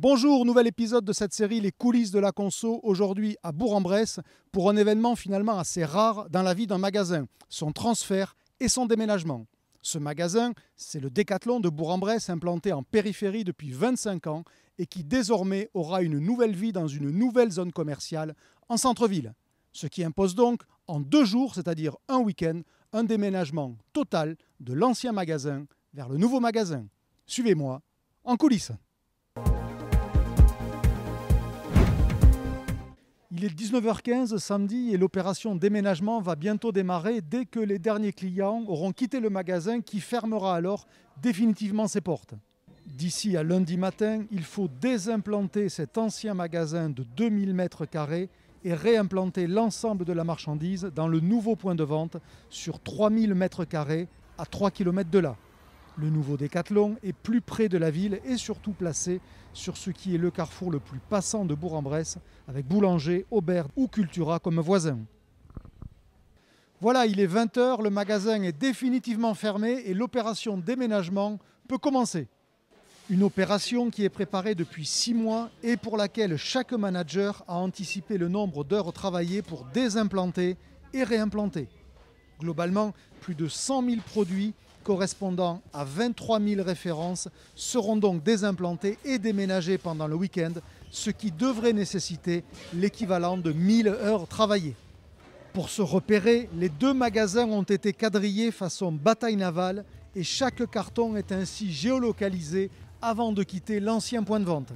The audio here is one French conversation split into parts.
Bonjour, nouvel épisode de cette série Les coulisses de la conso, aujourd'hui à Bourg-en-Bresse, pour un événement finalement assez rare dans la vie d'un magasin, son transfert et son déménagement. Ce magasin, c'est le Decathlon de Bourg-en-Bresse, implanté en périphérie depuis 25 ans et qui désormais aura une nouvelle vie dans une nouvelle zone commerciale en centre-ville. Ce qui impose donc en 2 jours, c'est-à-dire un week-end, un déménagement total de l'ancien magasin vers le nouveau magasin. Suivez-moi en coulisses. Il est 19h15 samedi et l'opération déménagement va bientôt démarrer dès que les derniers clients auront quitté le magasin qui fermera alors définitivement ses portes. D'ici à lundi matin, il faut désimplanter cet ancien magasin de 2000 m² et réimplanter l'ensemble de la marchandise dans le nouveau point de vente sur 3000 m² à 3 km de là. Le nouveau Decathlon est plus près de la ville et surtout placé sur ce qui est le carrefour le plus passant de Bourg-en-Bresse, avec boulanger, auberge ou Cultura comme voisins. Voilà, il est 20h, le magasin est définitivement fermé et l'opération déménagement peut commencer. Une opération qui est préparée depuis 6 mois et pour laquelle chaque manager a anticipé le nombre d'heures travaillées pour désimplanter et réimplanter. Globalement, plus de 100 000 produits correspondant à 23 000 références seront donc désimplantés et déménagés pendant le week-end, ce qui devrait nécessiter l'équivalent de 1000 heures travaillées. Pour se repérer, les 2 magasins ont été quadrillés façon bataille navale et chaque carton est ainsi géolocalisé avant de quitter l'ancien point de vente.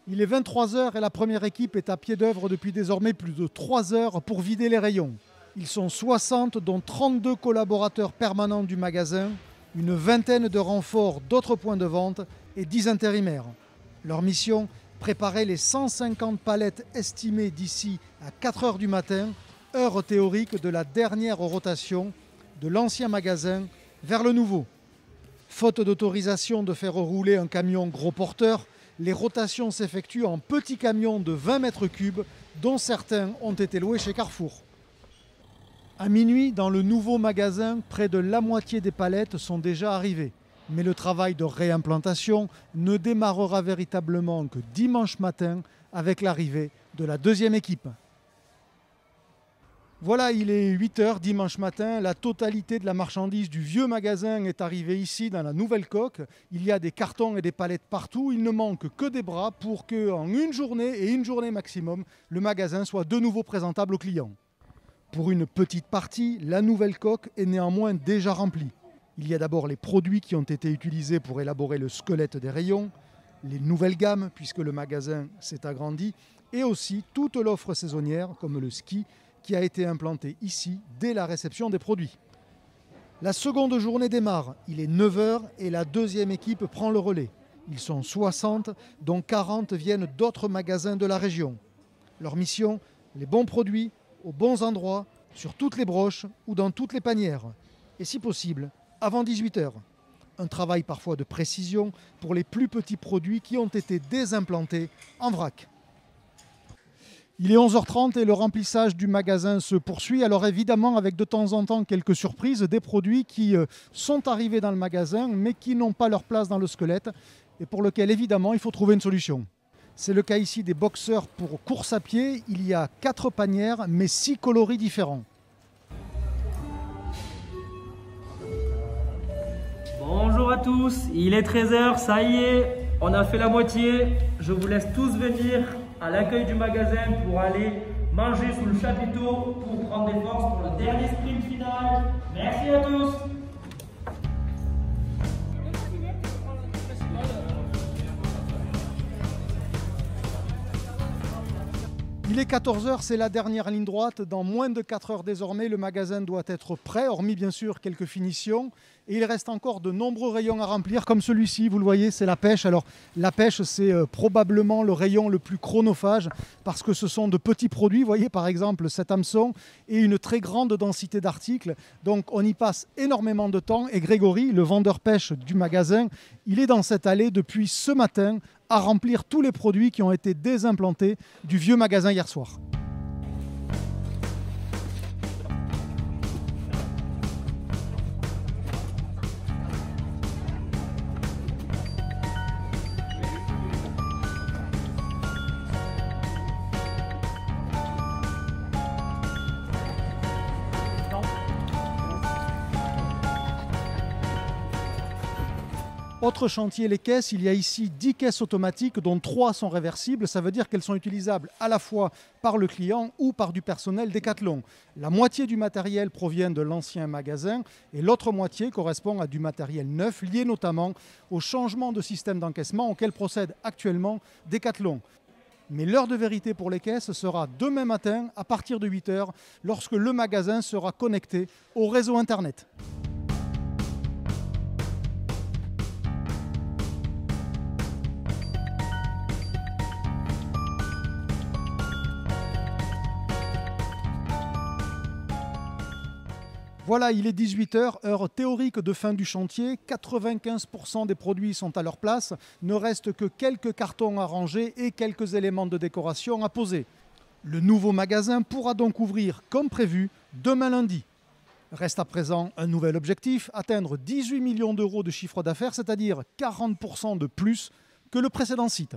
Il est 23h et la première équipe est à pied d'œuvre depuis désormais plus de 3 heures pour vider les rayons. Ils sont 60, dont 32 collaborateurs permanents du magasin, une vingtaine de renforts d'autres points de vente et 10 intérimaires. Leur mission, préparer les 150 palettes estimées d'ici à 4 heures du matin, heure théorique de la dernière rotation de l'ancien magasin vers le nouveau. Faute d'autorisation de faire rouler un camion gros porteur, les rotations s'effectuent en petits camions de 20 m3, dont certains ont été loués chez Carrefour. À minuit, dans le nouveau magasin, près de la moitié des palettes sont déjà arrivées. Mais le travail de réimplantation ne démarrera véritablement que dimanche matin avec l'arrivée de la deuxième équipe. Voilà, il est 8h dimanche matin. La totalité de la marchandise du vieux magasin est arrivée ici dans la nouvelle coque. Il y a des cartons et des palettes partout. Il ne manque que des bras pour qu'en une journée et une journée maximum, le magasin soit de nouveau présentable aux clients. Pour une petite partie, la nouvelle coque est néanmoins déjà remplie. Il y a d'abord les produits qui ont été utilisés pour élaborer le squelette des rayons, les nouvelles gammes puisque le magasin s'est agrandi, et aussi toute l'offre saisonnière comme le ski qui a été implanté ici dès la réception des produits. La seconde journée démarre, il est 9h et la deuxième équipe prend le relais. Ils sont 60, dont 40 viennent d'autres magasins de la région. Leur mission, les bons produits, aux bons endroits, sur toutes les broches ou dans toutes les panières. Et si possible, avant 18h. Un travail parfois de précision pour les plus petits produits qui ont été désimplantés en vrac. Il est 11h30 et le remplissage du magasin se poursuit. Alors évidemment, avec de temps en temps quelques surprises, des produits qui sont arrivés dans le magasin mais qui n'ont pas leur place dans le squelette et pour lequel évidemment il faut trouver une solution. C'est le cas ici des boxeurs pour course à pied. Il y a 4 panières, mais 6 coloris différents. Bonjour à tous, il est 13h, ça y est, on a fait la moitié. Je vous laisse tous venir à l'accueil du magasin pour aller manger sous le chapiteau pour prendre des forces pour le dernier sprint final. Merci à tous. Il est 14h, c'est la dernière ligne droite. Dans moins de 4 heures désormais, le magasin doit être prêt, hormis bien sûr quelques finitions. Et il reste encore de nombreux rayons à remplir, comme celui-ci, vous le voyez, c'est la pêche. Alors la pêche, c'est probablement le rayon le plus chronophage, parce que ce sont de petits produits. Vous voyez par exemple cet hameçon et une très grande densité d'articles. Donc on y passe énormément de temps. Et Grégory, le vendeur pêche du magasin, il est dans cette allée depuis ce matin à remplir tous les produits qui ont été désimplantés du vieux magasin hier soir. Autre chantier, les caisses. Il y a ici 10 caisses automatiques dont 3 sont réversibles. Ça veut dire qu'elles sont utilisables à la fois par le client ou par du personnel Decathlon. La moitié du matériel provient de l'ancien magasin et l'autre moitié correspond à du matériel neuf lié notamment au changement de système d'encaissement auquel procède actuellement Decathlon. Mais l'heure de vérité pour les caisses sera demain matin à partir de 8 h lorsque le magasin sera connecté au réseau Internet. Voilà, il est 18 h, heure théorique de fin du chantier. 95% des produits sont à leur place. Ne reste que quelques cartons à ranger et quelques éléments de décoration à poser. Le nouveau magasin pourra donc ouvrir comme prévu demain lundi. Reste à présent un nouvel objectif, atteindre 18 millions d'euros de chiffre d'affaires, c'est-à-dire 40% de plus que le précédent site.